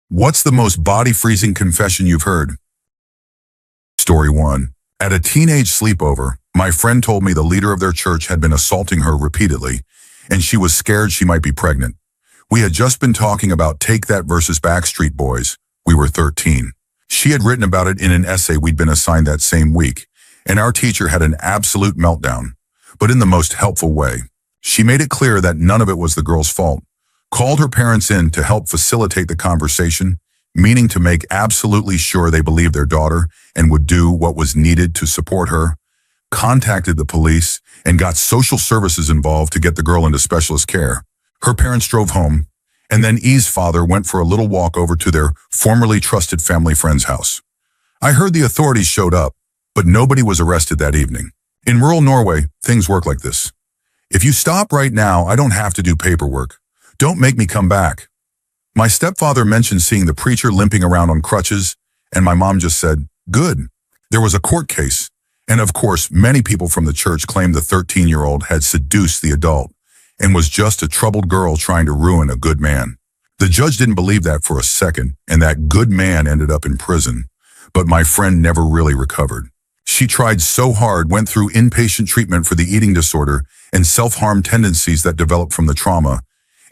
What's the most body-freezing confession you've heard? Story 1. At a teenage sleepover, my friend told me the leader of their church had been assaulting her repeatedly, and she was scared she might be pregnant. We had just been talking about Take That versus Backstreet Boys. We were 13. She had written about it in an essay we'd been assigned that same week, and our teacher had an absolute meltdown, but in the most helpful way. She made it clear that none of it was the girl's fault, called her parents in to help facilitate the conversation, meaning to make absolutely sure they believed their daughter and would do what was needed to support her, contacted the police, and got social services involved to get the girl into specialist care. Her parents drove home, and then E's father went for a little walk over to their formerly trusted family friend's house. I heard the authorities showed up, but nobody was arrested that evening. In rural Norway, things work like this. If you stop right now, I don't have to do paperwork. Don't make me come back. My stepfather mentioned seeing the preacher limping around on crutches, and my mom just said, good. There was a court case, and of course, many people from the church claimed the 13-year-old had seduced the adult and was just a troubled girl trying to ruin a good man. The judge didn't believe that for a second, and that good man ended up in prison, but my friend never really recovered. She tried so hard, went through inpatient treatment for the eating disorder and self-harm tendencies that developed from the trauma,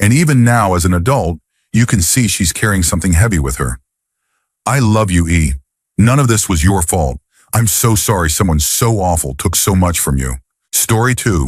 and even now as an adult, you can see she's carrying something heavy with her. I love you, E. None of this was your fault. I'm so sorry someone so awful took so much from you. Story 2.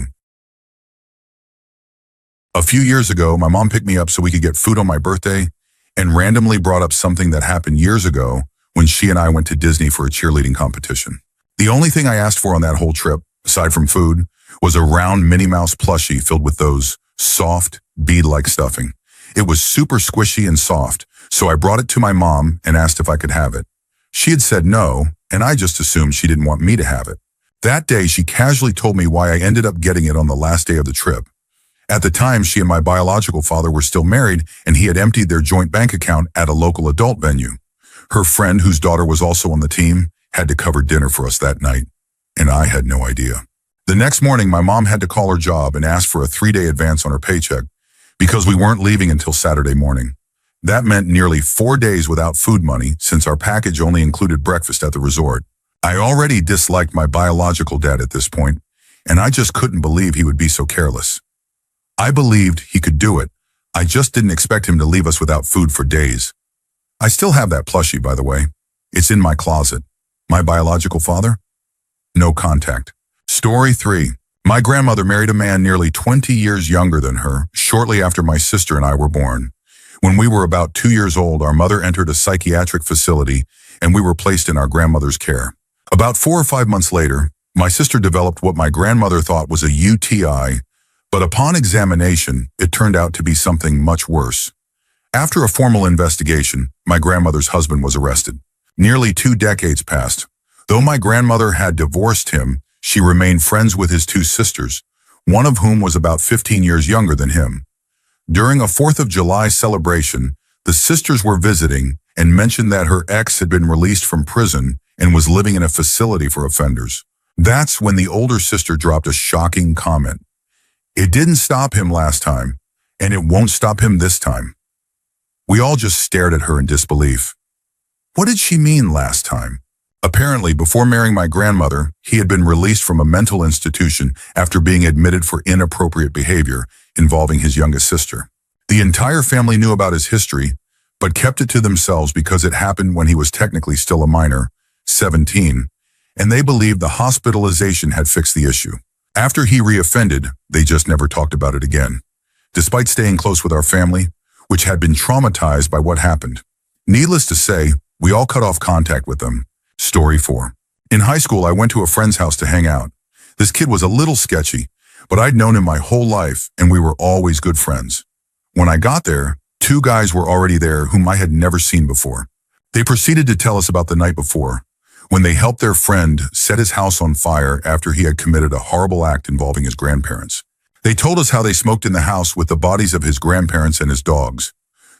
A few years ago, my mom picked me up so we could get food on my birthday and randomly brought up something that happened years ago when she and I went to Disney for a cheerleading competition. The only thing I asked for on that whole trip, aside from food, was a round Minnie Mouse plushie filled with those soft, bead-like stuffing. It was super squishy and soft, so I brought it to my mom and asked if I could have it. She had said no, and I just assumed she didn't want me to have it. That day, she casually told me why I ended up getting it on the last day of the trip. At the time, she and my biological father were still married, and he had emptied their joint bank account at a local adult venue. Her friend, whose daughter was also on the team, had to cover dinner for us that night, and I had no idea. The next morning, my mom had to call her job and ask for a 3-day advance on her paycheck because we weren't leaving until Saturday morning. That meant nearly 4 days without food money since our package only included breakfast at the resort. I already disliked my biological dad at this point, and I just couldn't believe he would be so careless. I believed he could do it. I just didn't expect him to leave us without food for days. I still have that plushie, by the way. It's in my closet. My biological father? No contact. Story 3. My grandmother married a man nearly 20 years younger than her, shortly after my sister and I were born. When we were about 2 years old, our mother entered a psychiatric facility and we were placed in our grandmother's care. About 4 or 5 months later, my sister developed what my grandmother thought was a UTI, but upon examination, it turned out to be something much worse. After a formal investigation, my grandmother's husband was arrested. Nearly 2 decades passed. Though my grandmother had divorced him, she remained friends with his 2 sisters, one of whom was about 15 years younger than him. During a 4th of July celebration, the sisters were visiting and mentioned that her ex had been released from prison and was living in a facility for offenders. That's when the older sister dropped a shocking comment. It didn't stop him last time, and it won't stop him this time. We all just stared at her in disbelief. What did she mean last time? Apparently, before marrying my grandmother, he had been released from a mental institution after being admitted for inappropriate behavior involving his youngest sister. The entire family knew about his history, but kept it to themselves because it happened when he was technically still a minor, 17, and they believed the hospitalization had fixed the issue. After he reoffended, they just never talked about it again, despite staying close with our family, which had been traumatized by what happened. Needless to say, we all cut off contact with them. Story 4. In high school, I went to a friend's house to hang out. This kid was a little sketchy, but I'd known him my whole life, and we were always good friends. When I got there, 2 guys were already there whom I had never seen before. They proceeded to tell us about the night before, when they helped their friend set his house on fire after he had committed a horrible act involving his grandparents. They told us how they smoked in the house with the bodies of his grandparents and his dogs.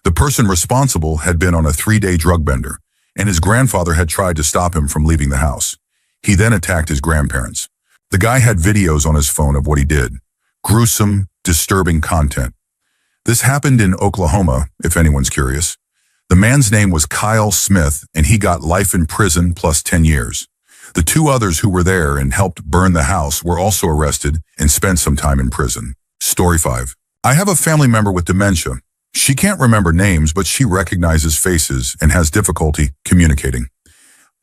The person responsible had been on a 3-day drug bender, and his grandfather had tried to stop him from leaving the house. He then attacked his grandparents. The guy had videos on his phone of what he did. Gruesome, disturbing content. This happened in Oklahoma, if anyone's curious. The man's name was Kyle Smith, and he got life in prison plus 10 years. The two others who were there and helped burn the house were also arrested and spent some time in prison. Story 5. I have a family member with dementia. She can't remember names, but she recognizes faces and has difficulty communicating.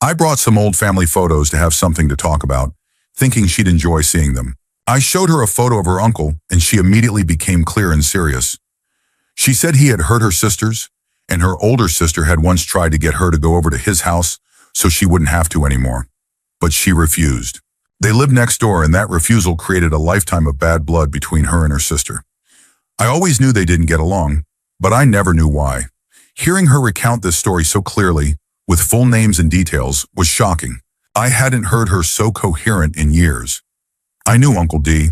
I brought some old family photos to have something to talk about, thinking she'd enjoy seeing them. I showed her a photo of her uncle, and she immediately became clear and serious. She said he had hurt her sisters, and her older sister had once tried to get her to go over to his house so she wouldn't have to anymore. But she refused. They lived next door, and that refusal created a lifetime of bad blood between her and her sister. I always knew they didn't get along, but I never knew why. Hearing her recount this story so clearly, with full names and details, was shocking. I hadn't heard her so coherent in years. I knew Uncle D.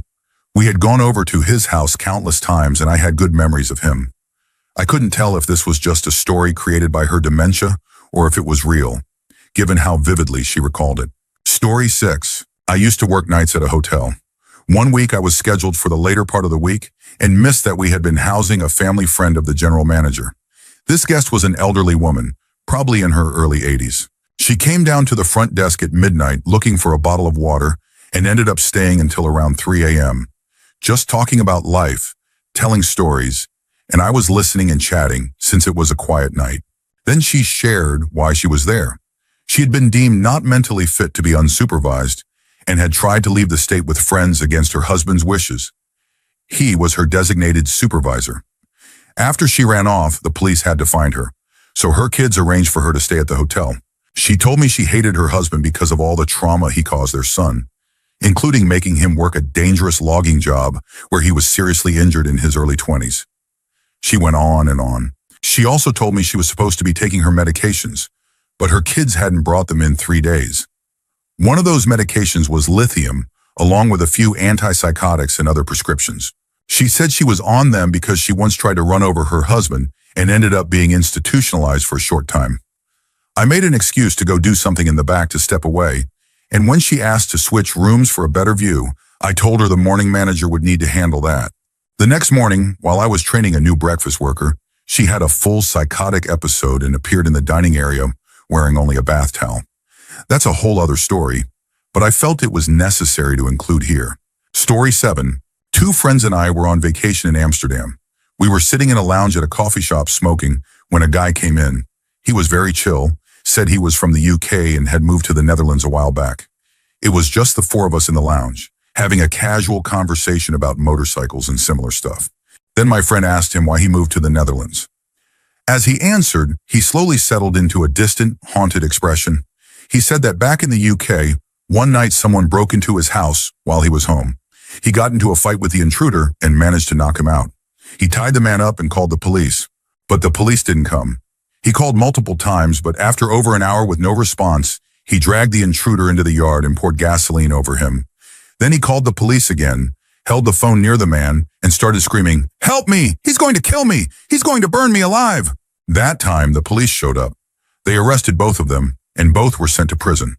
We had gone over to his house countless times, and I had good memories of him. I couldn't tell if this was just a story created by her dementia or if it was real, given how vividly she recalled it. Story 6. I used to work nights at a hotel. One week I was scheduled for the later part of the week and missed that we had been housing a family friend of the general manager. This guest was an elderly woman, probably in her early 80s. She came down to the front desk at midnight looking for a bottle of water and ended up staying until around 3 a.m., just talking about life, telling stories, and I was listening and chatting since it was a quiet night. Then she shared why she was there. She had been deemed not mentally fit to be unsupervised and had tried to leave the state with friends against her husband's wishes. He was her designated supervisor. After she ran off, the police had to find her, so her kids arranged for her to stay at the hotel. She told me she hated her husband because of all the trauma he caused their son, including making him work a dangerous logging job where he was seriously injured in his early 20s. She went on and on. She also told me she was supposed to be taking her medications, but her kids hadn't brought them in 3 days. One of those medications was lithium, along with a few antipsychotics and other prescriptions. She said she was on them because she once tried to run over her husband and ended up being institutionalized for a short time. I made an excuse to go do something in the back to step away, and when she asked to switch rooms for a better view, I told her the morning manager would need to handle that. The next morning, while I was training a new breakfast worker, she had a full psychotic episode and appeared in the dining area wearing only a bath towel. That's a whole other story, but I felt it was necessary to include here. Story 7. 2 friends and I were on vacation in Amsterdam. We were sitting in a lounge at a coffee shop smoking when a guy came in. He was very chill, said he was from the UK and had moved to the Netherlands a while back. It was just the 4 of us in the lounge, having a casual conversation about motorcycles and similar stuff. Then my friend asked him why he moved to the Netherlands. As he answered, he slowly settled into a distant, haunted expression. He said that back in the UK, one night someone broke into his house while he was home. He got into a fight with the intruder and managed to knock him out. He tied the man up and called the police, but the police didn't come. He called multiple times, but after over an hour with no response, he dragged the intruder into the yard and poured gasoline over him. Then he called the police again, held the phone near the man, and started screaming, "Help me! He's going to kill me! He's going to burn me alive!" That time, the police showed up. They arrested both of them, and both were sent to prison.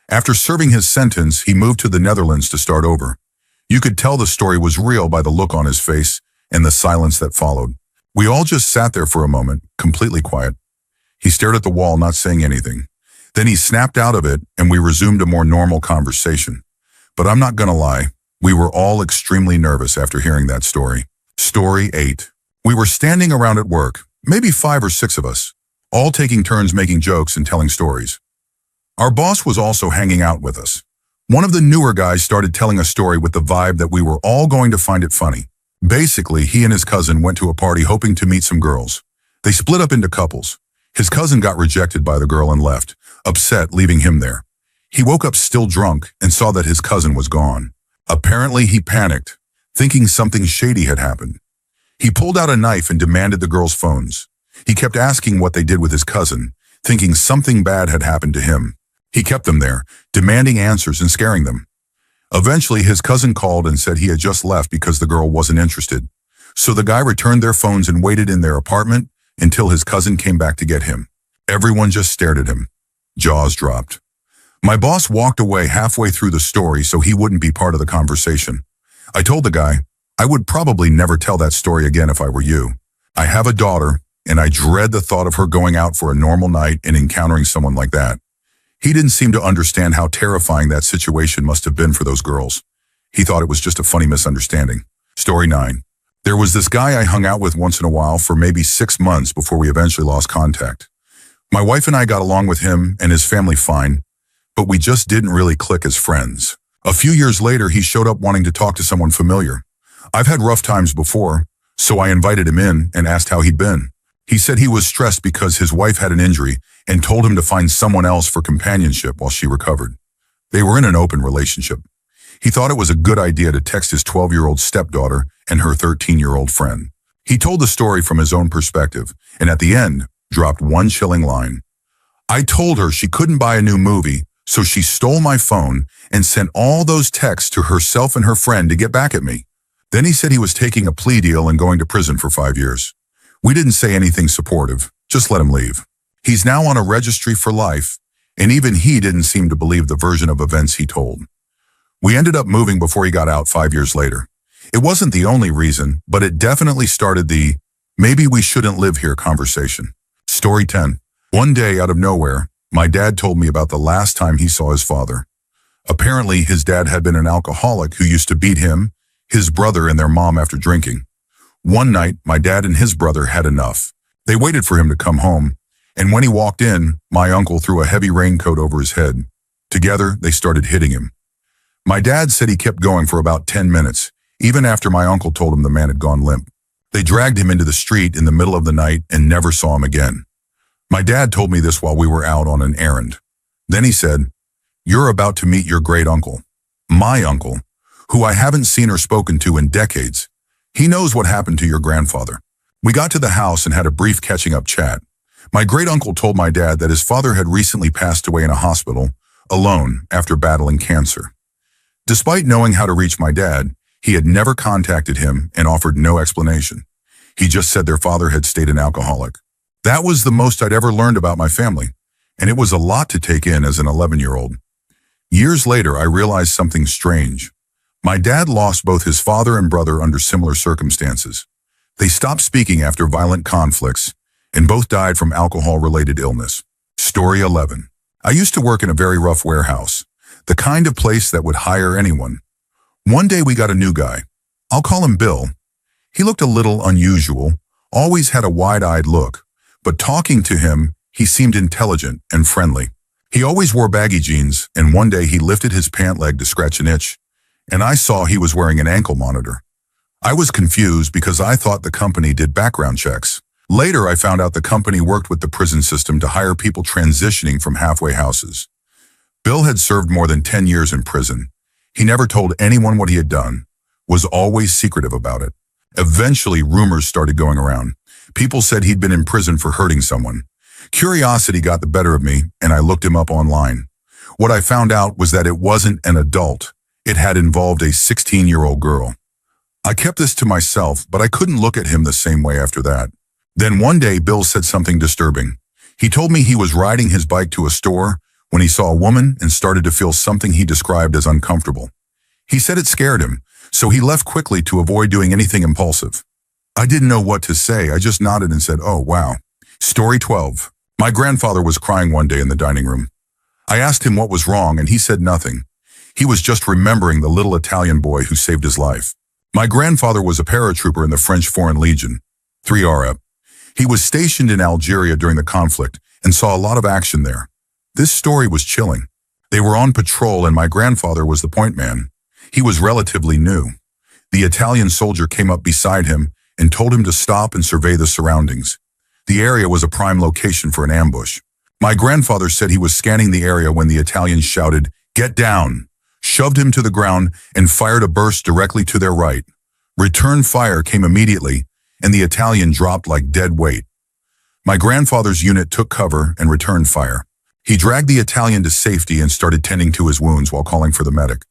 After serving his sentence, he moved to the Netherlands to start over. You could tell the story was real by the look on his face and the silence that followed. We all just sat there for a moment, completely quiet. He stared at the wall, not saying anything. Then he snapped out of it, and we resumed a more normal conversation. But I'm not gonna lie, we were all extremely nervous after hearing that story. Story 8. We were standing around at work, maybe 5 or 6 of us, all taking turns making jokes and telling stories. Our boss was also hanging out with us. One of the newer guys started telling a story with the vibe that we were all going to find it funny. Basically, he and his cousin went to a party hoping to meet some girls. They split up into couples. His cousin got rejected by the girl and left, upset, leaving him there. He woke up still drunk and saw that his cousin was gone. Apparently, he panicked, thinking something shady had happened. He pulled out a knife and demanded the girls' phones. He kept asking what they did with his cousin, thinking something bad had happened to him. He kept them there, demanding answers and scaring them. Eventually, his cousin called and said he had just left because the girl wasn't interested. So the guy returned their phones and waited in their apartment until his cousin came back to get him. Everyone just stared at him. Jaws dropped. My boss walked away halfway through the story so he wouldn't be part of the conversation. I told the guy, I would probably never tell that story again if I were you. I have a daughter, and I dread the thought of her going out for a normal night and encountering someone like that. He didn't seem to understand how terrifying that situation must have been for those girls. He thought it was just a funny misunderstanding. Story 9. There was this guy I hung out with once in a while for maybe 6 months before we eventually lost contact. My wife and I got along with him and his family fine, but we just didn't really click as friends. A few years later, he showed up wanting to talk to someone familiar. I've had rough times before, so I invited him in and asked how he'd been. He said he was stressed because his wife had an injury and told him to find someone else for companionship while she recovered. They were in an open relationship. He thought it was a good idea to text his 12-year-old stepdaughter and her 13-year-old friend. He told the story from his own perspective, and at the end, dropped one chilling line. I told her she couldn't buy a new movie, so she stole my phone and sent all those texts to herself and her friend to get back at me. Then he said he was taking a plea deal and going to prison for 5 years. We didn't say anything supportive, just let him leave. He's now on a registry for life, and even he didn't seem to believe the version of events he told. We ended up moving before he got out 5 years later. It wasn't the only reason, but it definitely started the maybe we shouldn't live here conversation. Story 10. One day out of nowhere, my dad told me about the last time he saw his father. Apparently, his dad had been an alcoholic who used to beat him, his brother, and their mom after drinking. One night, my dad and his brother had enough. They waited for him to come home, and when he walked in, my uncle threw a heavy raincoat over his head. Together, they started hitting him. My dad said he kept going for about 10 minutes, even after my uncle told him the man had gone limp. They dragged him into the street in the middle of the night and never saw him again. My dad told me this while we were out on an errand. Then he said, "You're about to meet your great uncle, my uncle, who I haven't seen or spoken to in decades. He knows what happened to your grandfather." We got to the house and had a brief catching up chat. My great uncle told my dad that his father had recently passed away in a hospital, alone, after battling cancer. Despite knowing how to reach my dad, he had never contacted him and offered no explanation. He just said their father had stayed an alcoholic. That was the most I'd ever learned about my family, and it was a lot to take in as an 11-year-old. Years later, I realized something strange. My dad lost both his father and brother under similar circumstances. They stopped speaking after violent conflicts, and both died from alcohol-related illness. Story 11. I used to work in a very rough warehouse, the kind of place that would hire anyone. One day we got a new guy. I'll call him Bill. He looked a little unusual, always had a wide-eyed look, but talking to him, he seemed intelligent and friendly. He always wore baggy jeans, and one day he lifted his pant leg to scratch an itch, and I saw he was wearing an ankle monitor. I was confused because I thought the company did background checks. Later, I found out the company worked with the prison system to hire people transitioning from halfway houses. Bill had served more than 10 years in prison. He never told anyone what he had done, was always secretive about it. Eventually, rumors started going around. People said he'd been in prison for hurting someone. Curiosity got the better of me, and I looked him up online. What I found out was that it wasn't an adult. It had involved a 16-year-old girl. I kept this to myself, but I couldn't look at him the same way after that. Then one day, Bill said something disturbing. He told me he was riding his bike to a store when he saw a woman and started to feel something he described as uncomfortable. He said it scared him, so he left quickly to avoid doing anything impulsive. I didn't know what to say. I just nodded and said, "Oh, wow." Story 12. My grandfather was crying one day in the dining room. I asked him what was wrong, and he said nothing. He was just remembering the little Italian boy who saved his life. My grandfather was a paratrooper in the French Foreign Legion, 3RF. He was stationed in Algeria during the conflict and saw a lot of action there. This story was chilling. They were on patrol and my grandfather was the point man. He was relatively new. The Italian soldier came up beside him and told him to stop and survey the surroundings. The area was a prime location for an ambush. My grandfather said he was scanning the area when the Italian shouted, "Get down!" shoved him to the ground, and fired a burst directly to their right. Return fire came immediately, and the Italian dropped like dead weight. My grandfather's unit took cover and returned fire. He dragged the Italian to safety and started tending to his wounds while calling for the medic.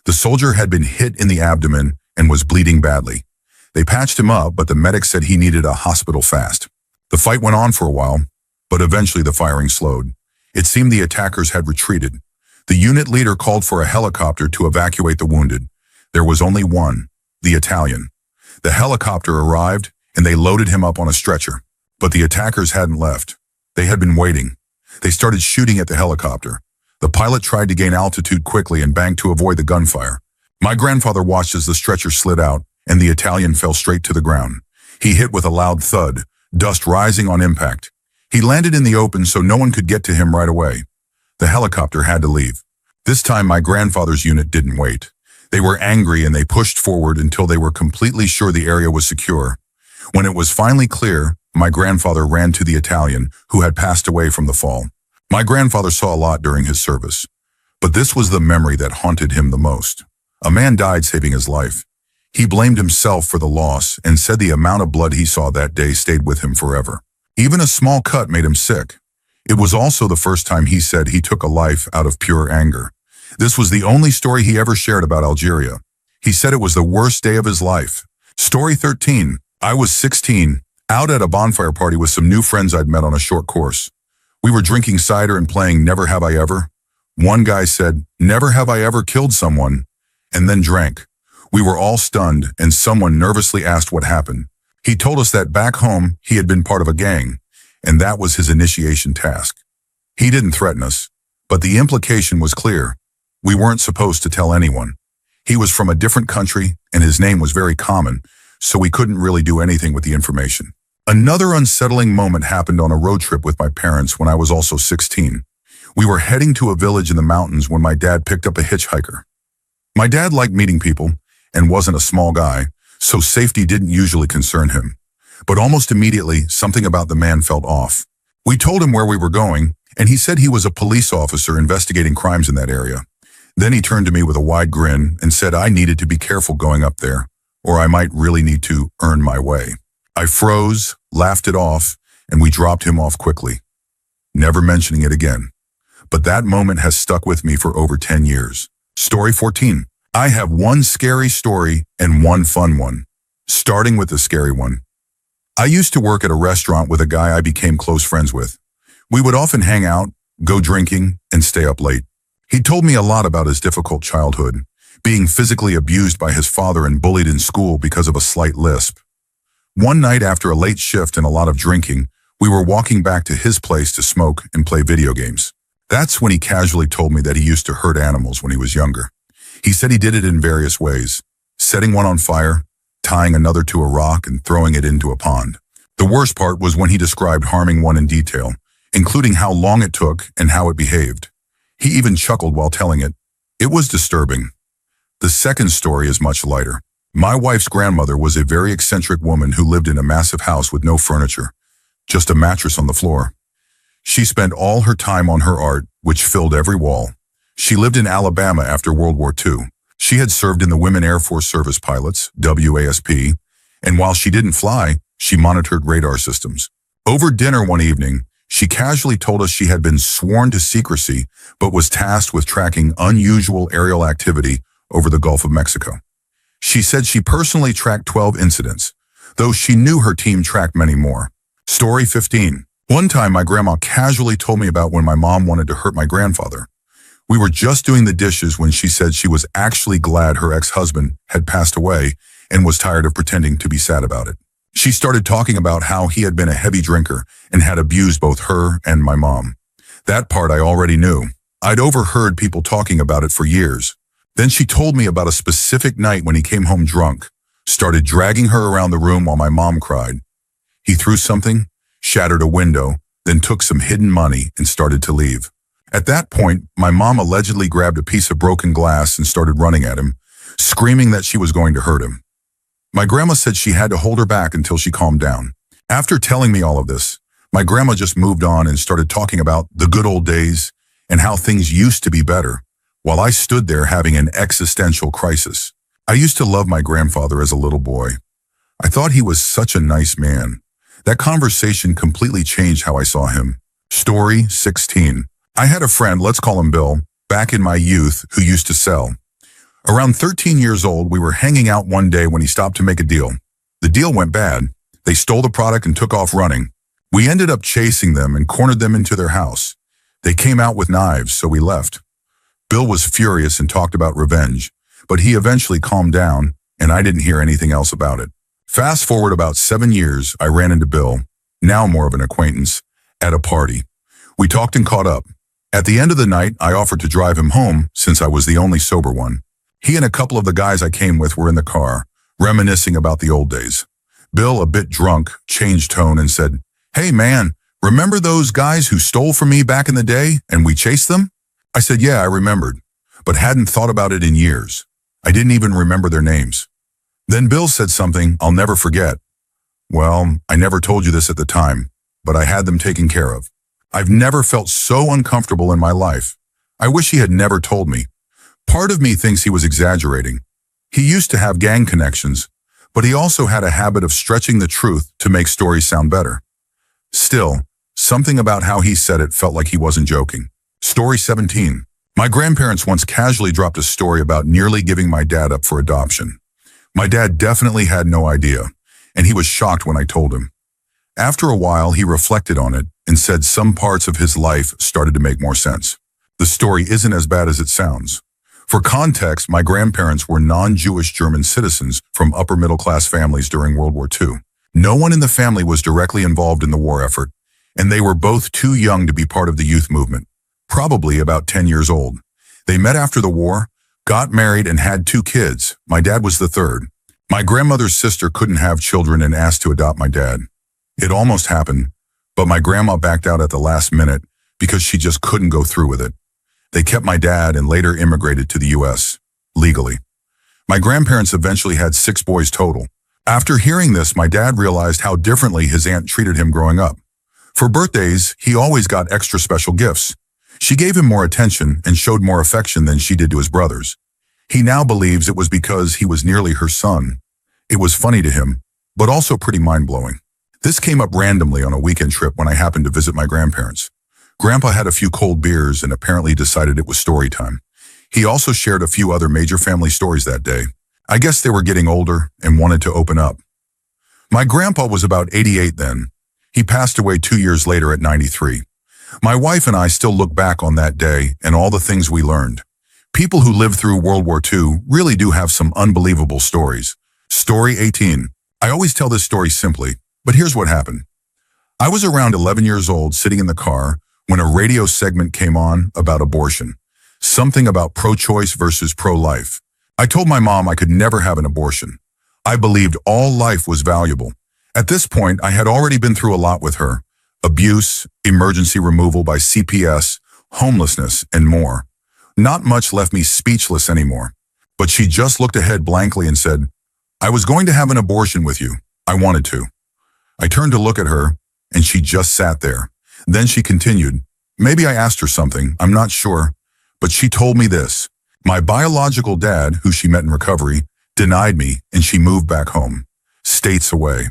The soldier had been hit in the abdomen and was bleeding badly. They patched him up, but the medic said he needed a hospital fast. The fight went on for a while, but eventually the firing slowed. It seemed the attackers had retreated. The unit leader called for a helicopter to evacuate the wounded. There was only one, the Italian. The helicopter arrived, and they loaded him up on a stretcher. But the attackers hadn't left. They had been waiting. They started shooting at the helicopter. The pilot tried to gain altitude quickly and banked to avoid the gunfire. My grandfather watched as the stretcher slid out and the Italian fell straight to the ground. He hit with a loud thud, dust rising on impact. He landed in the open so no one could get to him right away. The helicopter had to leave. This time my grandfather's unit didn't wait. They were angry and they pushed forward until they were completely sure the area was secure. When it was finally clear, my grandfather ran to the Italian who had passed away from the fall. My grandfather saw a lot during his service, but this was the memory that haunted him the most. A man died saving his life. He blamed himself for the loss and said the amount of blood he saw that day stayed with him forever. Even a small cut made him sick. It was also the first time he said he took a life out of pure anger. This was the only story he ever shared about Algeria. He said it was the worst day of his life. Story 13. I was 16, out at a bonfire party with some new friends I'd met on a short course. We were drinking cider and playing Never Have I Ever. One guy said, "Never have I ever killed someone," and then drank. We were all stunned and someone nervously asked what happened. He told us that back home he had been part of a gang, and that was his initiation task. He didn't threaten us, but the implication was clear. We weren't supposed to tell anyone. He was from a different country and his name was very common, so we couldn't really do anything with the information. Another unsettling moment happened on a road trip with my parents when I was also 16. We were heading to a village in the mountains when my dad picked up a hitchhiker. My dad liked meeting people and wasn't a small guy, so safety didn't usually concern him. But almost immediately, something about the man felt off. We told him where we were going, and he said he was a police officer investigating crimes in that area. Then he turned to me with a wide grin and said I needed to be careful going up there, or I might really need to earn my way. I froze, laughed it off, and we dropped him off quickly, never mentioning it again. But that moment has stuck with me for over 10 years. Story 14. I have one scary story and one fun one. Starting with the scary one. I used to work at a restaurant with a guy I became close friends with. We would often hang out, go drinking, and stay up late. He told me a lot about his difficult childhood, being physically abused by his father and bullied in school because of a slight lisp. One night after a late shift and a lot of drinking, we were walking back to his place to smoke and play video games. That's when he casually told me that he used to hurt animals when he was younger. He said he did it in various ways, setting one on fire, tying another to a rock, and throwing it into a pond. The worst part was when he described harming one in detail, including how long it took and how it behaved. He even chuckled while telling it. It was disturbing. The second story is much lighter. My wife's grandmother was a very eccentric woman who lived in a massive house with no furniture, just a mattress on the floor. She spent all her time on her art, which filled every wall. She lived in Alabama after World War II. She had served in the Women Air Force Service Pilots, WASP, and while she didn't fly, she monitored radar systems. Over dinner one evening, she casually told us she had been sworn to secrecy, but was tasked with tracking unusual aerial activity over the Gulf of Mexico. She said she personally tracked 12 incidents, though she knew her team tracked many more. Story 15. One time my grandma casually told me about when my mom wanted to hurt my grandfather. We were just doing the dishes when she said she was actually glad her ex-husband had passed away and was tired of pretending to be sad about it. She started talking about how he had been a heavy drinker and had abused both her and my mom. That part I already knew. I'd overheard people talking about it for years. Then she told me about a specific night when he came home drunk, started dragging her around the room while my mom cried. He threw something, shattered a window, then took some hidden money and started to leave. At that point, my mom allegedly grabbed a piece of broken glass and started running at him, screaming that she was going to hurt him. My grandma said she had to hold her back until she calmed down. After telling me all of this, my grandma just moved on and started talking about the good old days and how things used to be better, while I stood there having an existential crisis. I used to love my grandfather as a little boy. I thought he was such a nice man. That conversation completely changed how I saw him. Story 16. I had a friend, let's call him Bill, back in my youth who used to sell. Around 13 years old, we were hanging out one day when he stopped to make a deal. The deal went bad. They stole the product and took off running. We ended up chasing them and cornered them into their house. They came out with knives, so we left. Bill was furious and talked about revenge, but he eventually calmed down, and I didn't hear anything else about it. Fast forward about 7 years, I ran into Bill. now more of an acquaintance, at a party. We talked and caught up. At the end of the night, I offered to drive him home since I was the only sober one. He and a couple of the guys I came with were in the car, reminiscing about the old days. Bill, a bit drunk, changed tone and said, "Hey man, remember those guys who stole from me back in the day and we chased them?" I said, "Yeah, I remembered, but hadn't thought about it in years. I didn't even remember their names." Then Bill said something I'll never forget. "Well, I never told you this at the time, but I had them taken care of. I've never felt so uncomfortable in my life. I wish he had never told me." Part of me thinks he was exaggerating. He used to have gang connections, but he also had a habit of stretching the truth to make stories sound better. Still, something about how he said it felt like he wasn't joking. Story 17. My grandparents once casually dropped a story about nearly giving my dad up for adoption. My dad definitely had no idea, and he was shocked when I told him. After a while, he reflected on it and said some parts of his life started to make more sense. The story isn't as bad as it sounds. For context, my grandparents were non-Jewish German citizens from upper-middle-class families during World War II. No one in the family was directly involved in the war effort, and they were both too young to be part of the youth movement, probably about 10 years old. They met after the war, got married, and had 2 kids. My dad was the third. My grandmother's sister couldn't have children and asked to adopt my dad. It almost happened, but my grandma backed out at the last minute because she just couldn't go through with it. They kept my dad and later immigrated to the U.S. legally. My grandparents eventually had 6 boys total. After hearing this, my dad realized how differently his aunt treated him growing up. For birthdays, he always got extra special gifts. She gave him more attention and showed more affection than she did to his brothers. He now believes it was because he was nearly her son. It was funny to him, but also pretty mind-blowing. This came up randomly on a weekend trip when I happened to visit my grandparents. Grandpa had a few cold beers and apparently decided it was story time. He also shared a few other major family stories that day. I guess they were getting older and wanted to open up. My grandpa was about 88 then. He passed away 2 years later at 93. My wife and I still look back on that day and all the things we learned. People who lived through World War II really do have some unbelievable stories. Story 18. I always tell this story simply, but here's what happened. I was around 11 years old sitting in the car when a radio segment came on about abortion, something about pro-choice versus pro-life. I told my mom I could never have an abortion. I believed all life was valuable. At this point, I had already been through a lot with her: abuse, emergency removal by CPS, homelessness, and more. Not much left me speechless anymore, but she just looked ahead blankly and said, "I was going to have an abortion with you. I wanted to." I turned to look at her, and she just sat there. Then she continued. Maybe I asked her something, I'm not sure, but she told me this. My biological dad, who she met in recovery, denied me and she moved back home, states away.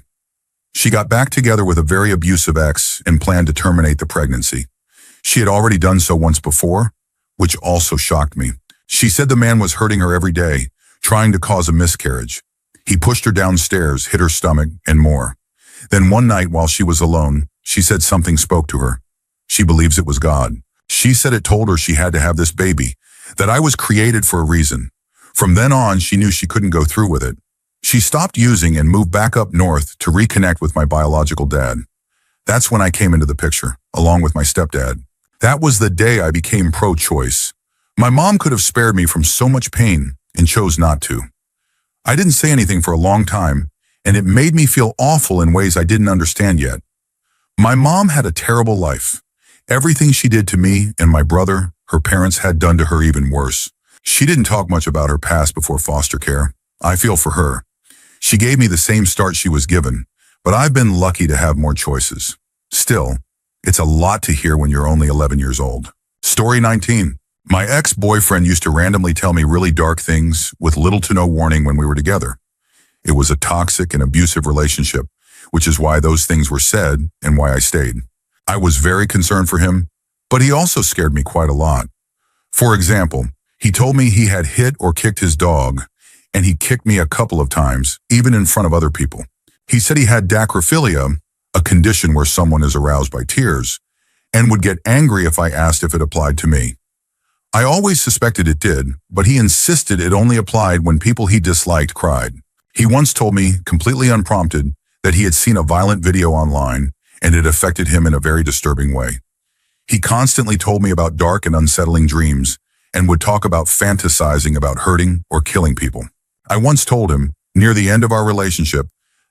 She got back together with a very abusive ex and planned to terminate the pregnancy. She had already done so once before, which also shocked me. She said the man was hurting her every day, trying to cause a miscarriage. He pushed her downstairs, hit her stomach, and more. Then one night while she was alone, she said something spoke to her. She believes it was God. She said it told her she had to have this baby, that I was created for a reason. From then on, she knew she couldn't go through with it. She stopped using and moved back up north to reconnect with my biological dad. That's when I came into the picture, along with my stepdad. That was the day I became pro-choice. My mom could have spared me from so much pain and chose not to. I didn't say anything for a long time, and it made me feel awful in ways I didn't understand yet. My mom had a terrible life. Everything she did to me and my brother, her parents had done to her even worse. She didn't talk much about her past before foster care. I feel for her. She gave me the same start she was given, but I've been lucky to have more choices. Still, it's a lot to hear when you're only 11 years old. Story 19. My ex-boyfriend used to randomly tell me really dark things with little to no warning when we were together. It was a toxic and abusive relationship, which is why those things were said and why I stayed. I was very concerned for him, but he also scared me quite a lot. For example, he told me he had hit or kicked his dog, and he kicked me a couple of times, even in front of other people. He said he had dacrophilia, a condition where someone is aroused by tears, and would get angry if I asked if it applied to me. I always suspected it did, but he insisted it only applied when people he disliked cried. He once told me, completely unprompted, that he had seen a violent video online and it affected him in a very disturbing way. He constantly told me about dark and unsettling dreams and would talk about fantasizing about hurting or killing people. I once told him, near the end of our relationship,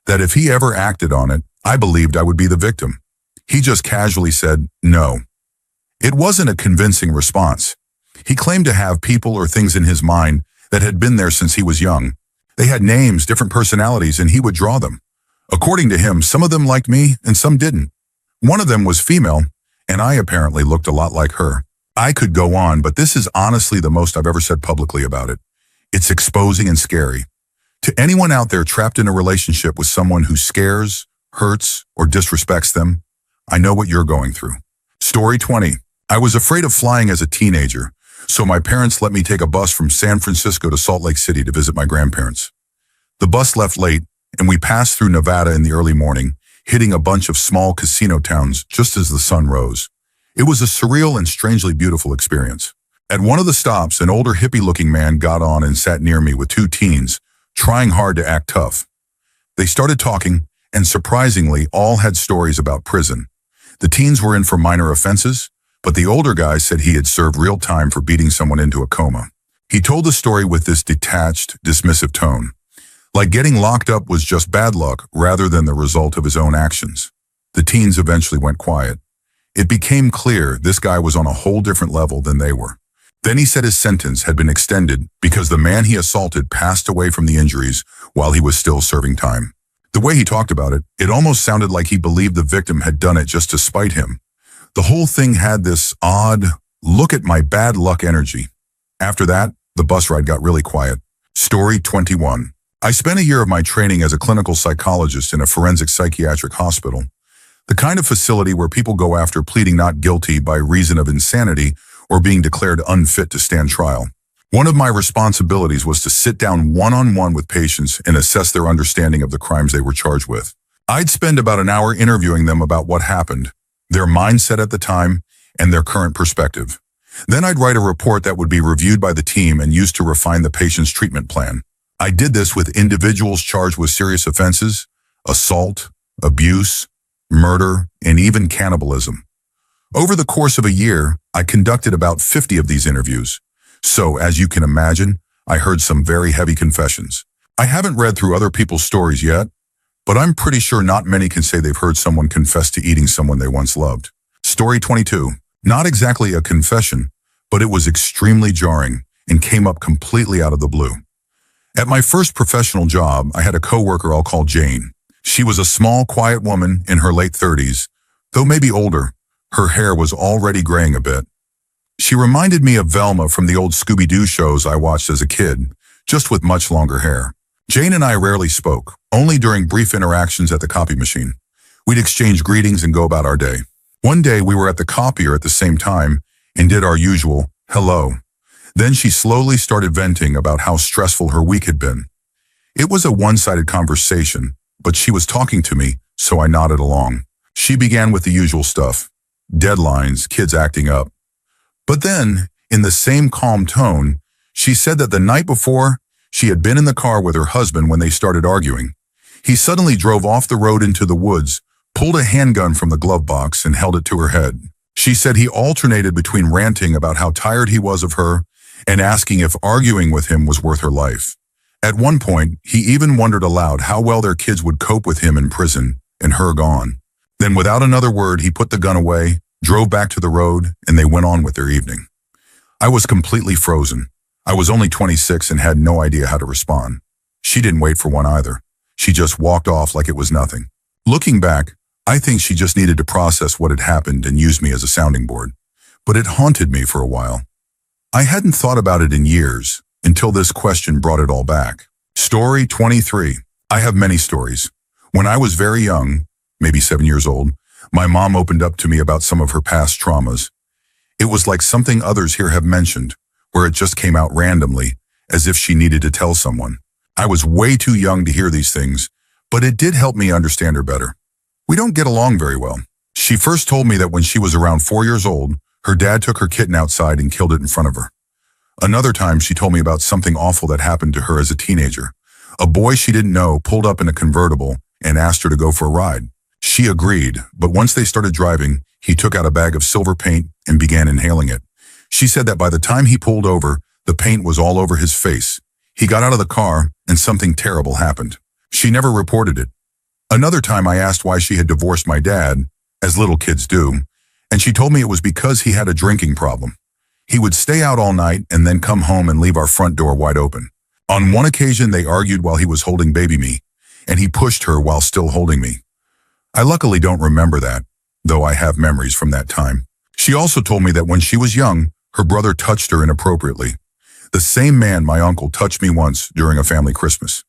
that if he ever acted on it, I believed I would be the victim. He just casually said, no. It wasn't a convincing response. He claimed to have people or things in his mind that had been there since he was young. They had names, different personalities, and he would draw them. According to him, some of them liked me and some didn't. One of them was female, and I apparently looked a lot like her. I could go on, but this is honestly the most I've ever said publicly about it. It's exposing and scary. To anyone out there trapped in a relationship with someone who scares, hurts, or disrespects them, I know what you're going through. Story 20. I was afraid of flying as a teenager, so my parents let me take a bus from San Francisco to Salt Lake City to visit my grandparents. The bus left late, and we passed through Nevada in the early morning, hitting a bunch of small casino towns just as the sun rose. It was a surreal and strangely beautiful experience. At one of the stops, an older hippie-looking man got on and sat near me with two teens, trying hard to act tough. They started talking, and surprisingly, all had stories about prison. The teens were in for minor offenses, but the older guy said he had served real time for beating someone into a coma. He told the story with this detached, dismissive tone, like getting locked up was just bad luck rather than the result of his own actions. The teens eventually went quiet. It became clear this guy was on a whole different level than they were. Then he said his sentence had been extended because the man he assaulted passed away from the injuries while he was still serving time. The way he talked about it, it almost sounded like he believed the victim had done it just to spite him. The whole thing had this odd, look at my bad luck energy. After that, the bus ride got really quiet. Story 21. I spent a year of my training as a clinical psychologist in a forensic psychiatric hospital, the kind of facility where people go after pleading not guilty by reason of insanity or being declared unfit to stand trial. One of my responsibilities was to sit down one-on-one with patients and assess their understanding of the crimes they were charged with. I'd spend about an hour interviewing them about what happened, their mindset at the time, and their current perspective. Then I'd write a report that would be reviewed by the team and used to refine the patient's treatment plan. I did this with individuals charged with serious offenses, assault, abuse, murder, and even cannibalism. Over the course of a year, I conducted about 50 of these interviews. So, as you can imagine, I heard some very heavy confessions. I haven't read through other people's stories yet, but I'm pretty sure not many can say they've heard someone confess to eating someone they once loved. Story 22. Not exactly a confession, but it was extremely jarring and came up completely out of the blue. At my first professional job, I had a coworker I'll call Jane. She was a small, quiet woman in her late 30s, though maybe older. Her hair was already graying a bit. She reminded me of Velma from the old Scooby-Doo shows I watched as a kid, just with much longer hair. Jane and I rarely spoke, only during brief interactions at the copy machine. We'd exchange greetings and go about our day. One day we were at the copier at the same time and did our usual hello. Then she slowly started venting about how stressful her week had been. It was a one-sided conversation, but she was talking to me, so I nodded along. She began with the usual stuff, deadlines, kids acting up. But then, in the same calm tone, she said that the night before, she had been in the car with her husband when they started arguing. He suddenly drove off the road into the woods, pulled a handgun from the glove box and held it to her head. She said he alternated between ranting about how tired he was of her and asking if arguing with him was worth her life. At one point, he even wondered aloud how well their kids would cope with him in prison and her gone. Then without another word, he put the gun away, drove back to the road, and they went on with their evening. I was completely frozen. I was only 26 and had no idea how to respond. She didn't wait for one either. She just walked off like it was nothing. Looking back, I think she just needed to process what had happened and use me as a sounding board. But it haunted me for a while. I hadn't thought about it in years until this question brought it all back. Story 23. I have many stories. When I was very young, maybe 7 years old, my mom opened up to me about some of her past traumas. It was like something others here have mentioned, where it just came out randomly, as if she needed to tell someone. I was way too young to hear these things, but it did help me understand her better. We don't get along very well. She first told me that when she was around 4 years old, her dad took her kitten outside and killed it in front of her. Another time, she told me about something awful that happened to her as a teenager. A boy she didn't know pulled up in a convertible and asked her to go for a ride. She agreed, but once they started driving, he took out a bag of silver paint and began inhaling it. She said that by the time he pulled over, the paint was all over his face. He got out of the car and something terrible happened. She never reported it. Another time I asked why she had divorced my dad, as little kids do, and she told me it was because he had a drinking problem. He would stay out all night and then come home and leave our front door wide open. On one occasion, they argued while he was holding baby me, and he pushed her while still holding me. I luckily don't remember that, though I have memories from that time. She also told me that when she was young, her brother touched her inappropriately. The same man, my uncle, touched me once during a family Christmas.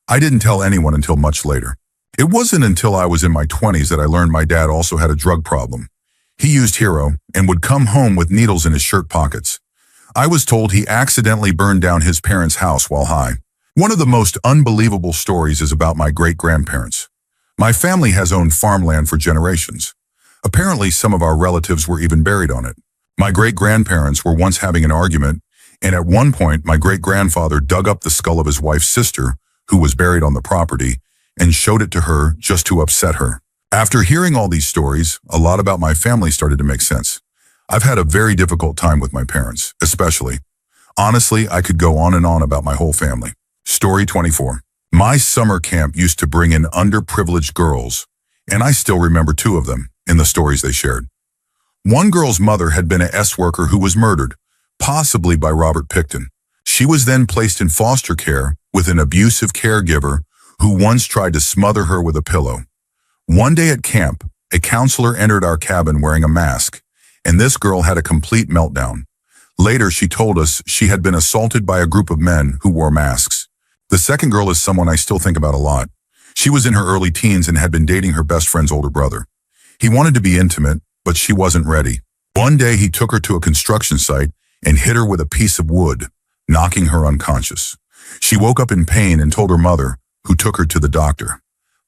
I didn't tell anyone until much later. It wasn't until I was in my 20s that I learned my dad also had a drug problem. He used Hero and would come home with needles in his shirt pockets. I was told he accidentally burned down his parents' house while high. One of the most unbelievable stories is about my great-grandparents. My family has owned farmland for generations. Apparently, some of our relatives were even buried on it. My great-grandparents were once having an argument, and at one point, my great-grandfather dug up the skull of his wife's sister, who was buried on the property, and showed it to her just to upset her. After hearing all these stories, a lot about my family started to make sense. I've had a very difficult time with my parents, especially. Honestly, I could go on and on about my whole family. Story 24. My summer camp used to bring in underprivileged girls, and I still remember two of them in the stories they shared. One girl's mother had been an S worker who was murdered, possibly by Robert Pickton. She was then placed in foster care with an abusive caregiver who once tried to smother her with a pillow. One day at camp, a counselor entered our cabin wearing a mask, and this girl had a complete meltdown. Later, she told us she had been assaulted by a group of men who wore masks. The second girl is someone I still think about a lot. She was in her early teens and had been dating her best friend's older brother. He wanted to be intimate, but she wasn't ready. One day, he took her to a construction site and hit her with a piece of wood, knocking her unconscious. She woke up in pain and told her mother, who took her to the doctor.